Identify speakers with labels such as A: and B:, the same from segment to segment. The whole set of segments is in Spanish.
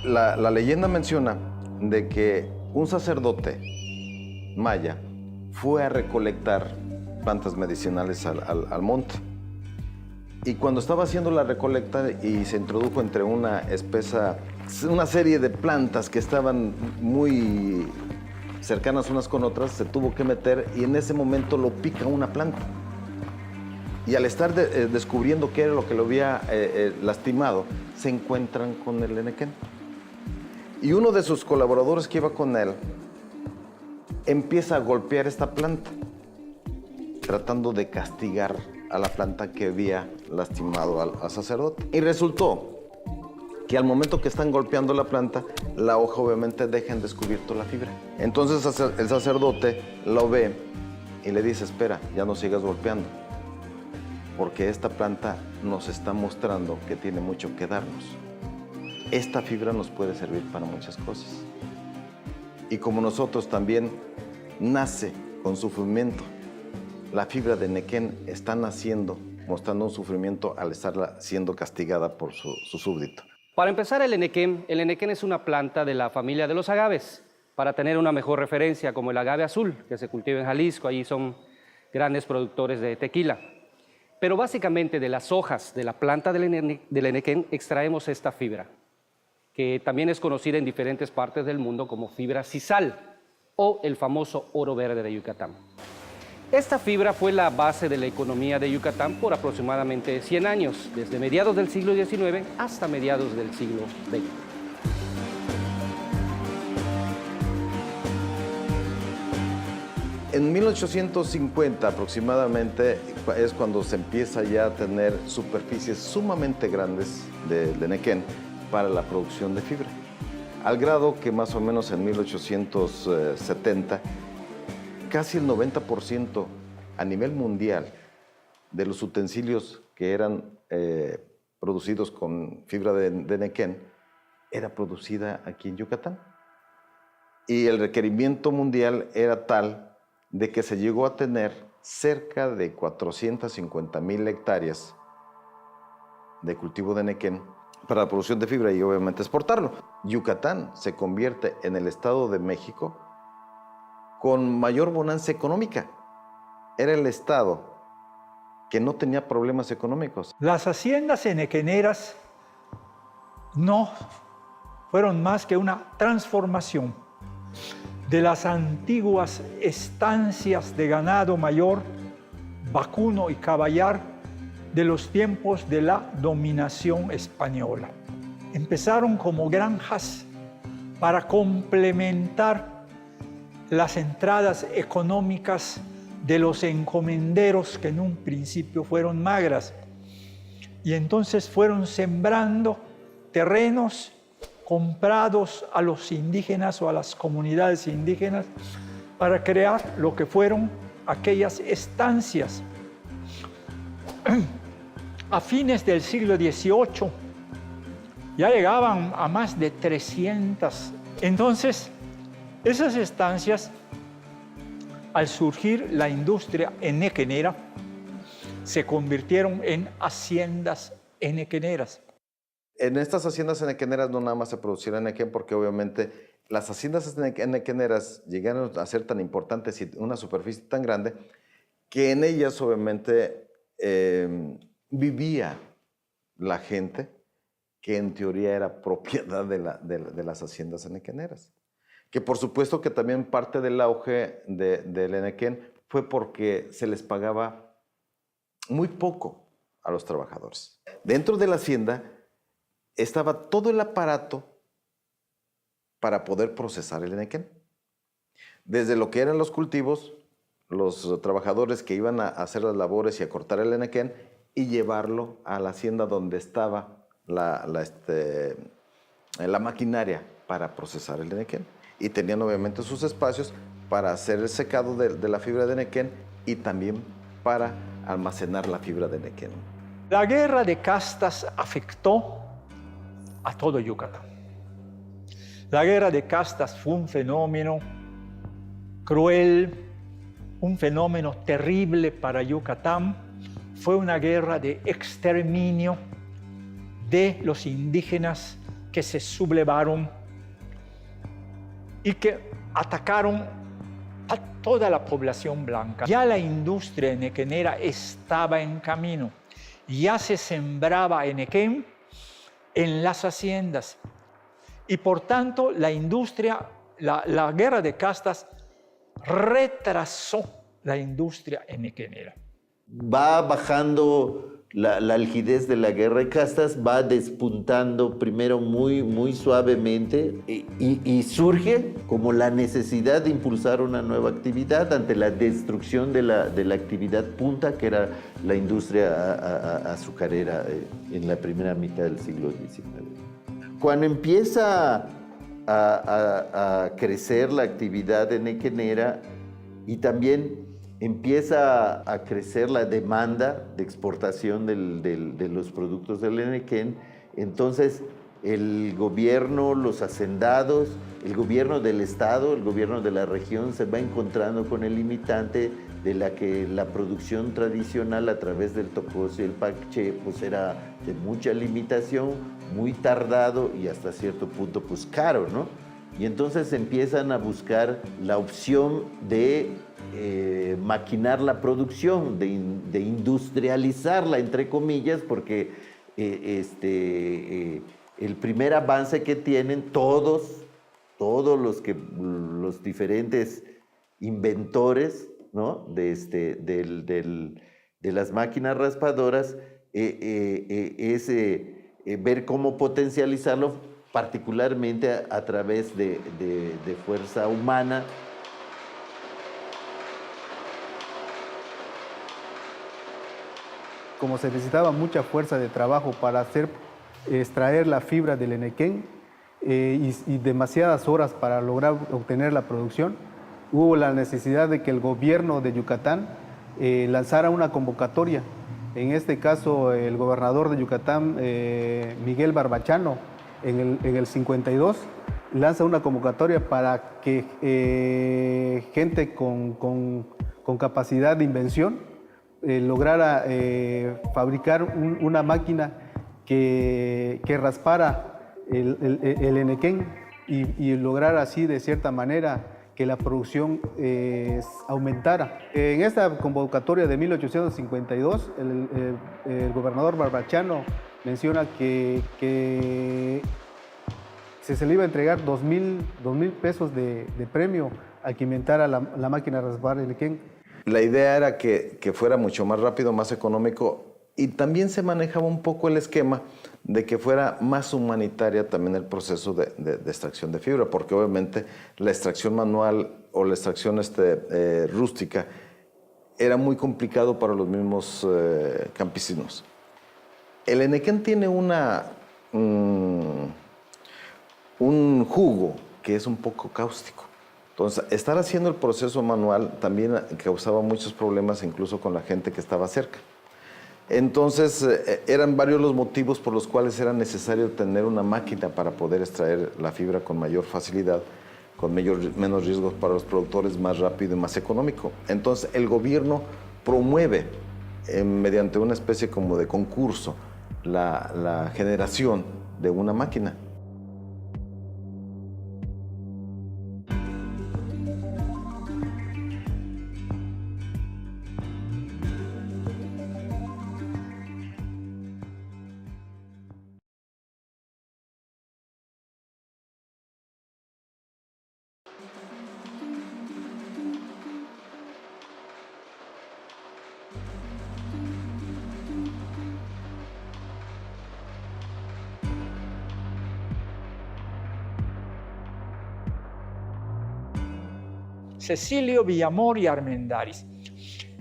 A: La leyenda menciona de que un sacerdote maya fue a recolectar plantas medicinales al monte. Y cuando estaba haciendo la recolecta y se introdujo entre una serie de plantas que estaban muy cercanas unas con otras, se tuvo que meter y en ese momento lo pica una planta. Y al estar descubriendo qué era lo que lo había lastimado, se encuentran con el enequén. Y uno de sus colaboradores que iba con él empieza a golpear esta planta, tratando de castigar a la planta que había lastimado al sacerdote. Y resultó que al momento que están golpeando la planta, la hoja obviamente deja en descubierto la fibra. Entonces el sacerdote lo ve y le dice, espera, ya no sigas golpeando, porque esta planta nos está mostrando que tiene mucho que darnos. Esta fibra nos puede servir para muchas cosas. Y como nosotros también nace con sufrimiento, la fibra de nequén está naciendo, mostrando un sufrimiento al estar siendo castigada por su súbdito.
B: Para empezar, el enequén es una planta de la familia de los agaves. Para tener una mejor referencia, como el agave azul, que se cultiva en Jalisco, allí son grandes productores de tequila. Pero básicamente de las hojas de la planta del enequén extraemos esta fibra, que también es conocida en diferentes partes del mundo como fibra sisal o el famoso oro verde de Yucatán. Esta fibra fue la base de la economía de Yucatán por aproximadamente 100 años, desde mediados del siglo XIX hasta mediados del siglo XX.
A: En 1850 aproximadamente es cuando se empieza ya a tener superficies sumamente grandes de nequén para la producción de fibra, al grado que más o menos en 1870 casi el 90% a nivel mundial de los utensilios que eran producidos con fibra de nequén era producida aquí en Yucatán. Y el requerimiento mundial era tal de que se llegó a tener cerca de 450,000 hectáreas de cultivo de nequén para la producción de fibra y obviamente exportarlo. Yucatán se convierte en el Estado de México con mayor bonanza económica. Era el estado que no tenía problemas económicos.
C: Las haciendas enequeneras no fueron más que una transformación de las antiguas estancias de ganado mayor, vacuno y caballar de los tiempos de la dominación española. Empezaron como granjas para complementar las entradas económicas de los encomenderos que en un principio fueron magras. Y entonces fueron sembrando terrenos comprados a los indígenas o a las comunidades indígenas para crear lo que fueron aquellas estancias. A fines del siglo XVIII ya llegaban a más de 300. Entonces, esas estancias, al surgir la industria enequenera, se convirtieron en haciendas enequeneras.
A: En estas haciendas enequeneras no nada más se producía enequén, porque obviamente las haciendas enequeneras llegaron a ser tan importantes y una superficie tan grande que en ellas obviamente vivía la gente que en teoría era propiedad de las haciendas enequeneras. Que por supuesto que también parte del auge del enequén fue porque se les pagaba muy poco a los trabajadores. Dentro de la hacienda estaba todo el aparato para poder procesar el enequén. Desde lo que eran los cultivos, los trabajadores que iban a hacer las labores y a cortar el enequén y llevarlo a la hacienda donde estaba la maquinaria para procesar el enequén. Y tenían obviamente sus espacios para hacer el secado de la fibra de nequén y también para almacenar la fibra de nequén.
C: La guerra de castas afectó a todo Yucatán. La guerra de castas fue un fenómeno cruel, un fenómeno terrible para Yucatán. Fue una guerra de exterminio de los indígenas que se sublevaron y que atacaron a toda la población blanca. Ya la industria enequenera estaba en camino, ya se sembraba enequén en las haciendas y por tanto la industria, la guerra de castas retrasó la industria enequenera.
D: Va bajando la algidez de la guerra de castas, va despuntando primero muy suavemente y surge como la necesidad de impulsar una nueva actividad ante la destrucción de la actividad punta que era la industria azucarera en la primera mitad del siglo XIX. Cuando empieza a crecer la actividad enequenera y también empieza a crecer la demanda de exportación de los productos del enequén, entonces el gobierno, los hacendados, el gobierno del estado, el gobierno de la región se va encontrando con el limitante de la que la producción tradicional a través del tocoso y el paché pues era de mucha limitación, muy tardado y hasta cierto punto pues caro, ¿no? Y entonces empiezan a buscar la opción de maquinar la producción, de industrializarla, entre comillas, porque el primer avance que tienen todos los diferentes inventores, ¿no? de las máquinas raspadoras es ver cómo potencializarlo, particularmente a través de fuerza humana.
E: Como se necesitaba mucha fuerza de trabajo para extraer la fibra del enequén y demasiadas horas para lograr obtener la producción, hubo la necesidad de que el gobierno de Yucatán lanzara una convocatoria. En este caso, el gobernador de Yucatán, Miguel Barbachano, en el 52, lanza una convocatoria para que gente con capacidad de invención lograra fabricar una máquina que raspara el enequén y lograr así de cierta manera que la producción aumentara. En esta convocatoria de 1852, el gobernador Barbachano menciona que se le iba a entregar 2,000 pesos de premio al que inventara la máquina de raspar el enequén.
A: La idea era que fuera mucho más rápido, más económico, y también se manejaba un poco el esquema de que fuera más humanitaria también el proceso de extracción de fibra, porque obviamente la extracción manual o la extracción rústica era muy complicado para los mismos campesinos. El enequén tiene un jugo que es un poco cáustico. Entonces, estar haciendo el proceso manual también causaba muchos problemas incluso con la gente que estaba cerca. Entonces, eran varios los motivos por los cuales era necesario tener una máquina para poder extraer la fibra con mayor facilidad, con menos riesgos para los productores, más rápido y más económico. Entonces, el gobierno promueve, mediante una especie como de concurso, la generación de una máquina.
C: Cecilio Villamor y Armendáriz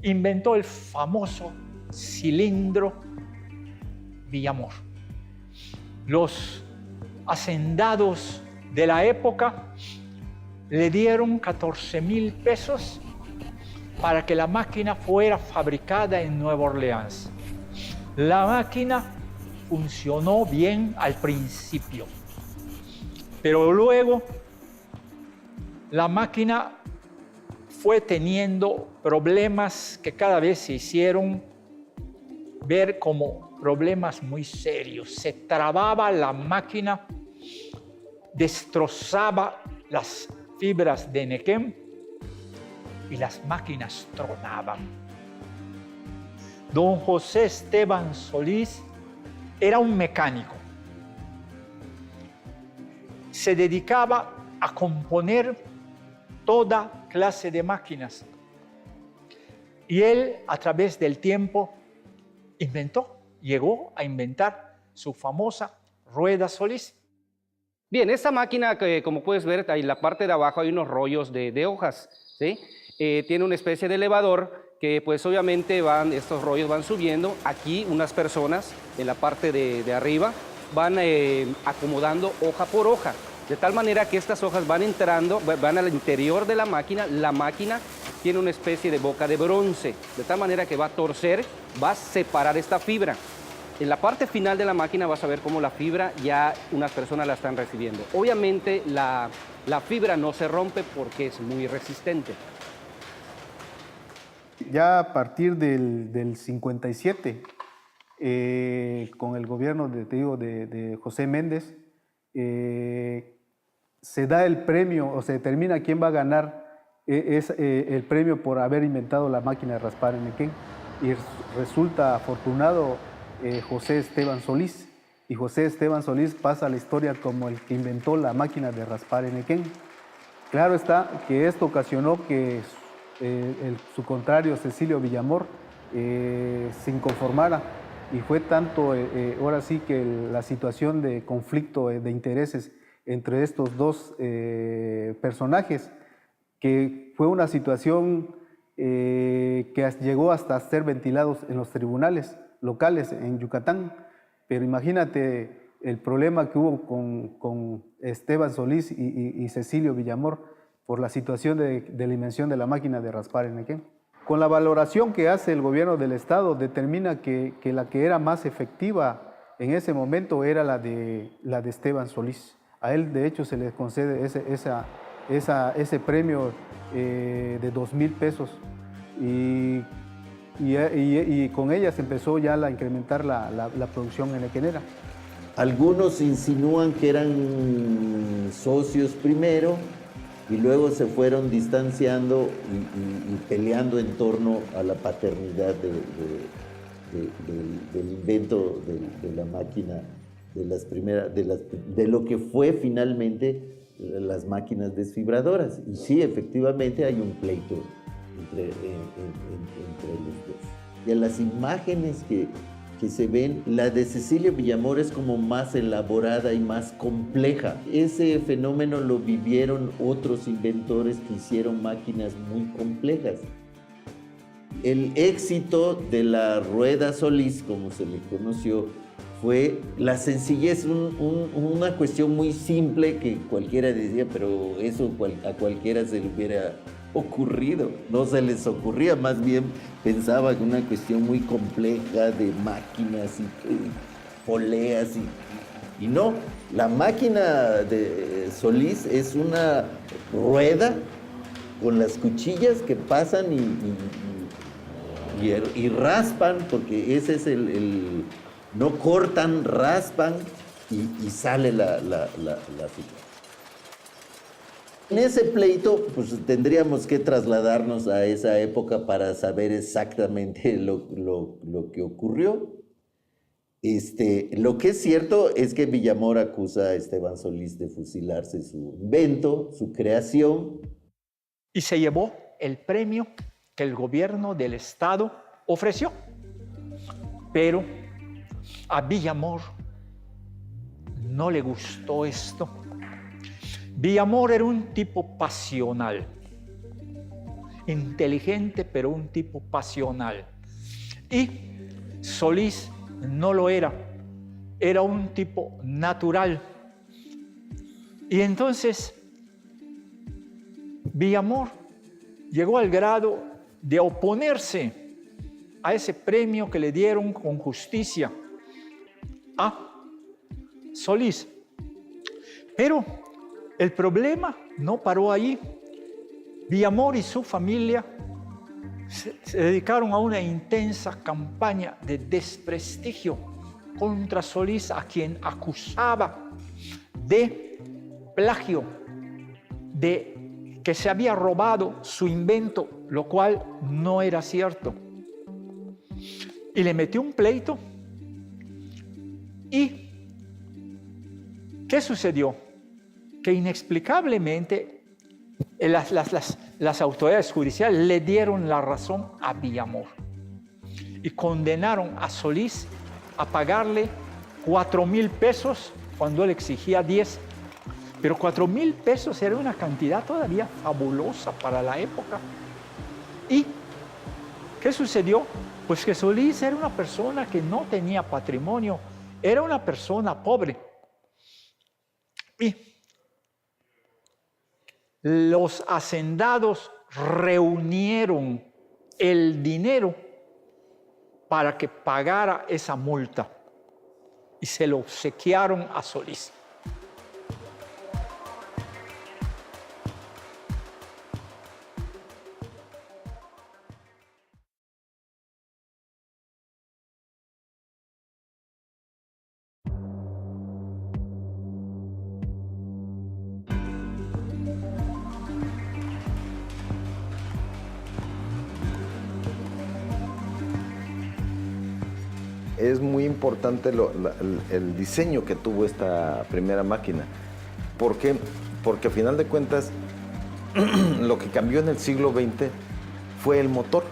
C: inventó el famoso cilindro Villamor. Los hacendados de la época le dieron 14,000 pesos para que la máquina fuera fabricada en Nueva Orleans. La máquina funcionó bien al principio, pero luego la máquina fue teniendo problemas que cada vez se hicieron ver como problemas muy serios. Se trababa la máquina destrozaba las fibras de Enequén y las máquinas tronaban. Don José Esteban Solís era un mecánico. Se dedicaba a componer toda clase de máquinas. Y él, a través del tiempo, llegó a inventar su famosa rueda Solís.
B: Bien, esta máquina, que como puedes ver, ahí en la parte de abajo hay unos rollos de hojas, ¿sí? Tiene una especie de elevador que pues obviamente estos rollos van subiendo. Aquí unas personas en la parte de arriba van acomodando hoja por hoja, de tal manera que estas hojas van entrando, van al interior de la máquina. La máquina tiene una especie de boca de bronce, de tal manera que va a torcer, va a separar esta fibra. En la parte final de la máquina vas a ver cómo la fibra ya unas personas la están recibiendo. Obviamente la fibra no se rompe porque es muy resistente.
E: Ya a partir del 57, con el gobierno de José Méndez, se da el premio, o se determina quién va a ganar el premio por haber inventado la máquina de raspar en Enequén. Y resulta afortunado José Esteban Solís. Y José Esteban Solís pasa a la historia como el que inventó la máquina de raspar en Enequén. Claro está que esto ocasionó que su contrario, Cecilio Villamor, se inconformara. Y fue tanto, ahora sí, que la situación de conflicto de intereses entre estos dos personajes, que fue una situación que llegó hasta ser ventilados en los tribunales locales en Yucatán. Pero imagínate el problema que hubo con Esteban Solís y Cecilio Villamor por la situación de la invención de la máquina de raspar en Enequén. Con la valoración que hace el gobierno del Estado, determina que la que era más efectiva en ese momento era la de Esteban Solís. A él, de hecho, se le concede ese premio de 2,000 pesos. Y con ella se empezó ya a incrementar la producción enequenera.
D: Algunos insinúan que eran socios primero y luego se fueron distanciando y peleando en torno a la paternidad del invento de la máquina, de lo que fue finalmente las máquinas desfibradoras. Y sí, efectivamente hay un pleito entre los dos. Y en las imágenes que se ven, la de Cecilio Villamor es como más elaborada y más compleja. Ese fenómeno lo vivieron otros inventores que hicieron máquinas muy complejas. El éxito de la rueda Solís, como se le conoció, fue la sencillez, una cuestión muy simple que cualquiera decía, pero eso a cualquiera se le hubiera ocurrido. No se les ocurría, más bien pensaba que una cuestión muy compleja de máquinas y poleas y no. La máquina de Solís es una rueda con las cuchillas que pasan y raspan, porque ese es no cortan, raspan y sale la fibra. En ese pleito, pues tendríamos que trasladarnos a esa época para saber exactamente lo que ocurrió. Lo que es cierto es que Villamor acusa a Esteban Solís de fusilarse su invento, su creación.
C: Y se llevó el premio que el gobierno del Estado ofreció. Pero a Villamor no le gustó esto. Villamor era un tipo pasional, inteligente, pero un tipo pasional. Y Solís no lo era un tipo natural. Y entonces Villamor llegó al grado de oponerse a ese premio que le dieron con justicia a Solís. Pero el problema no paró ahí. Villamor y su familia se dedicaron a una intensa campaña de desprestigio contra Solís, a quien acusaba de plagio, de que se había robado su invento, lo cual no era cierto. Y le metió un pleito. ¿Y qué sucedió? Que inexplicablemente las autoridades judiciales le dieron la razón a Villamor y condenaron a Solís a pagarle 4,000 pesos cuando él exigía 10. Pero 4,000 pesos era una cantidad todavía fabulosa para la época. ¿Y qué sucedió? Pues que Solís era una persona que no tenía patrimonio, era una persona pobre. Y los hacendados reunieron el dinero para que pagara esa multa y se lo obsequiaron a Solís.
A: Es muy importante el diseño que tuvo esta primera máquina. ¿Por qué? Porque a final de cuentas, lo que cambió en el siglo XX fue el motor.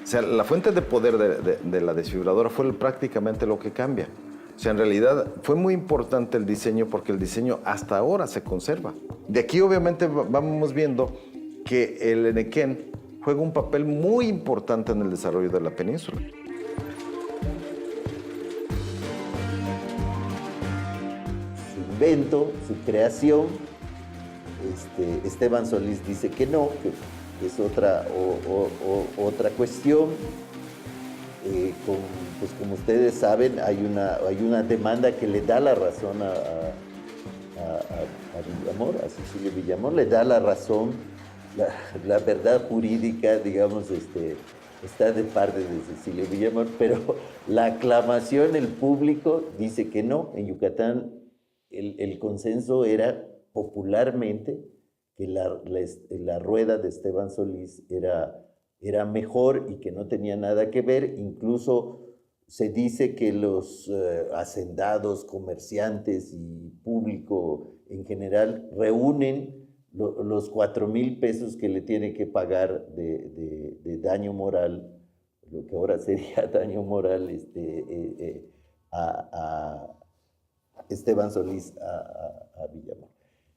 A: O sea, la fuente de poder de la desfibradora fue prácticamente lo que cambia. O sea, en realidad fue muy importante el diseño porque el diseño hasta ahora se conserva. De aquí obviamente vamos viendo que el Enequén juega un papel muy importante en el desarrollo de la península.
D: Invento, su creación. Esteban Solís dice que no, que es otra cuestión. Pues como ustedes saben, hay una demanda que le da la razón a Villamor, a Cecilio Villamor, le da la razón, la verdad jurídica, digamos, está de parte de Cecilio Villamor, pero la aclamación, el público dice que no. En Yucatán el consenso era popularmente que la rueda de Esteban Solís era mejor y que no tenía nada que ver. Incluso se dice que los hacendados, comerciantes y público en general reúnen los 4,000 pesos que le tiene que pagar de daño moral, lo que ahora sería daño moral, a Esteban Solís, a Villamor.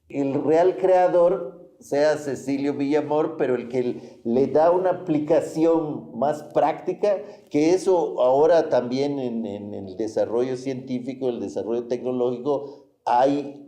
D: El real creador sea Cecilio Villamor, pero el que le da una aplicación más práctica, que eso ahora también en el desarrollo científico, el desarrollo tecnológico, hay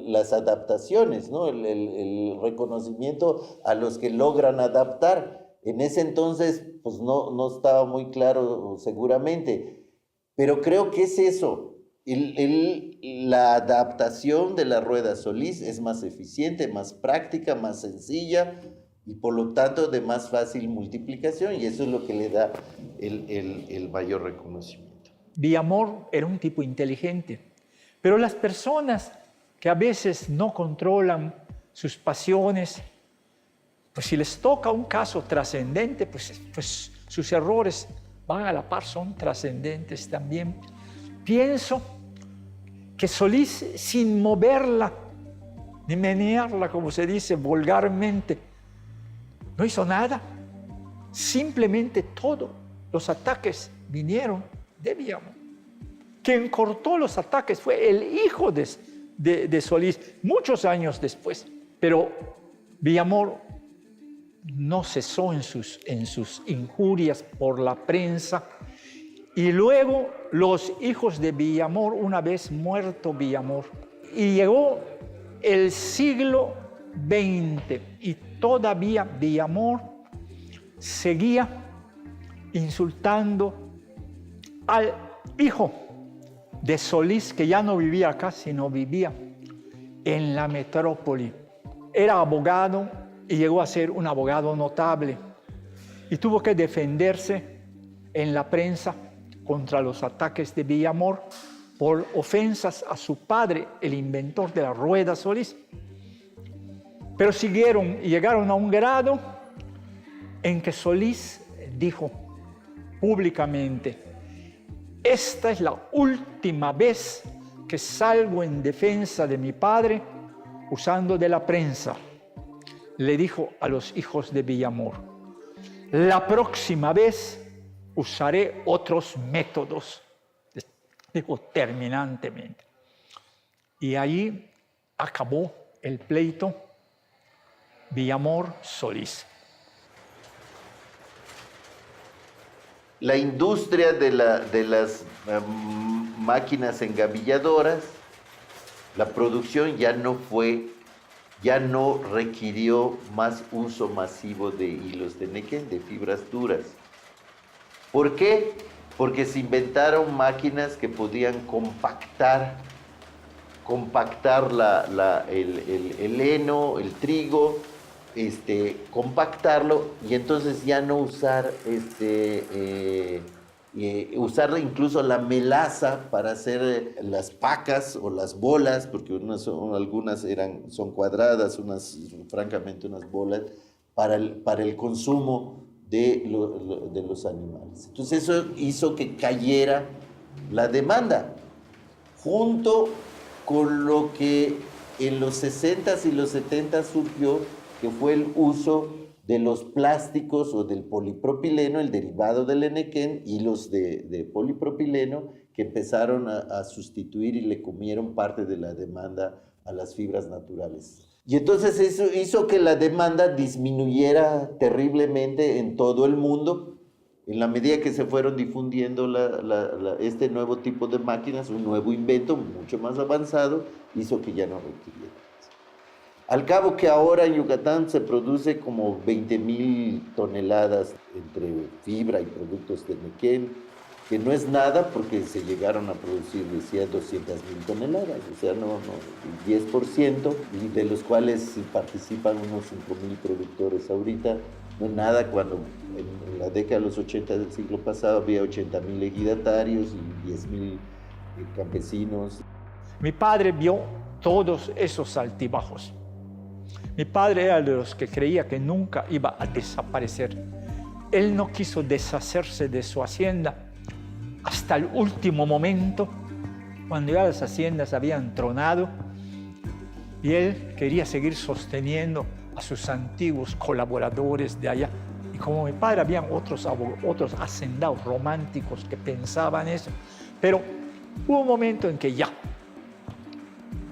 D: las adaptaciones, ¿no? El reconocimiento a los que logran adaptar. En ese entonces, pues no estaba muy claro seguramente, pero creo que es eso. La adaptación de la rueda Solís es más eficiente, más práctica, más sencilla y por lo tanto de más fácil multiplicación, y eso es lo que le da el mayor reconocimiento.
C: Villamor era un tipo inteligente, pero las personas que a veces no controlan sus pasiones, pues si les toca un caso trascendente, pues sus errores van a la par, son trascendentes también. Pienso que Solís, sin moverla, ni menearla, como se dice vulgarmente, no hizo nada. Simplemente todos los ataques vinieron de Villamor. Quien cortó los ataques fue el hijo de Solís, muchos años después. Pero Villamor no cesó en sus injurias por la prensa. Y luego los hijos de Villamor, una vez muerto Villamor, y llegó el siglo XX y todavía Villamor seguía insultando al hijo de Solís, que ya no vivía acá, sino vivía en la metrópoli. Era abogado y llegó a ser un abogado notable y tuvo que defenderse en la prensa contra los ataques de Villamor, por ofensas a su padre, el inventor de la rueda Solís. Pero siguieron y llegaron a un grado en que Solís dijo públicamente: esta es la última vez que salgo en defensa de mi padre usando de la prensa. Le dijo a los hijos de Villamor: la próxima vez usaré otros métodos. Dijo terminantemente. Y ahí acabó el pleito Villamor-Solís.
D: La industria de las máquinas engavilladoras, la producción ya no requirió más uso masivo de hilos de nequén, de fibras duras. ¿Por qué? Porque se inventaron máquinas que podían compactar el heno, el trigo, compactarlo, y entonces ya no usar usar incluso la melaza para hacer las pacas o las bolas, porque algunas son cuadradas, francamente unas bolas, para el consumo de los animales. Entonces eso hizo que cayera la demanda, junto con lo que en los 60s y los 70s surgió, que fue el uso de los plásticos o del polipropileno, el derivado del enequén, hilos de polipropileno, que empezaron a sustituir y le comieron parte de la demanda a las fibras naturales. Y entonces eso hizo que la demanda disminuyera terriblemente en todo el mundo, en la medida que se fueron difundiendo este nuevo tipo de máquinas. Un nuevo invento mucho más avanzado hizo que ya no requiriera. Al cabo que ahora en Yucatán se produce como 20,000 toneladas entre fibra y productos de nequén, que no es nada porque se llegaron a producir, decía, 200,000 toneladas, o sea, no, 10%, y de los cuales participan unos 5,000 productores ahorita. No es nada cuando en la década de los 80 del siglo pasado había 80,000 ejidatarios y 10,000 campesinos.
C: Mi padre vio todos esos altibajos. Mi padre era de los que creía que nunca iba a desaparecer. Él no quiso deshacerse de su hacienda hasta el último momento, cuando ya las haciendas habían tronado, y él quería seguir sosteniendo a sus antiguos colaboradores de allá. Y como mi padre, habían otros hacendados románticos que pensaban eso. Pero hubo un momento en que ya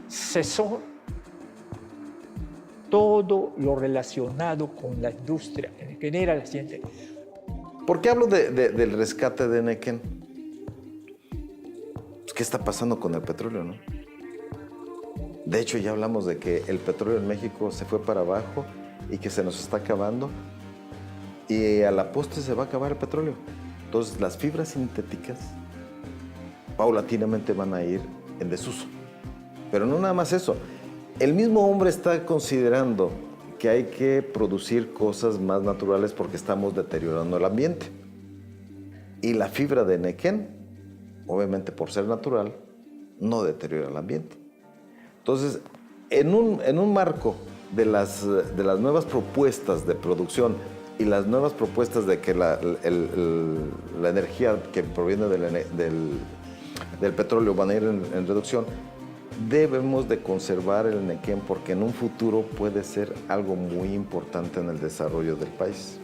C: cesó todo lo relacionado con la industria, que era la siguiente.
A: ¿Por qué hablo del rescate de Nequén? Pues, ¿qué está pasando con el petróleo, no? De hecho, ya hablamos de que el petróleo en México se fue para abajo y que se nos está acabando, y a la postre se va a acabar el petróleo. Entonces, las fibras sintéticas paulatinamente van a ir en desuso. Pero no nada más eso. El mismo hombre está considerando que hay que producir cosas más naturales porque estamos deteriorando el ambiente. Y la fibra de nequén, obviamente por ser natural, no deteriora el ambiente. Entonces, en un marco de las nuevas propuestas de producción y las nuevas propuestas de que la energía que proviene del petróleo van a ir en reducción, debemos de conservar el nequén porque en un futuro puede ser algo muy importante en el desarrollo del país.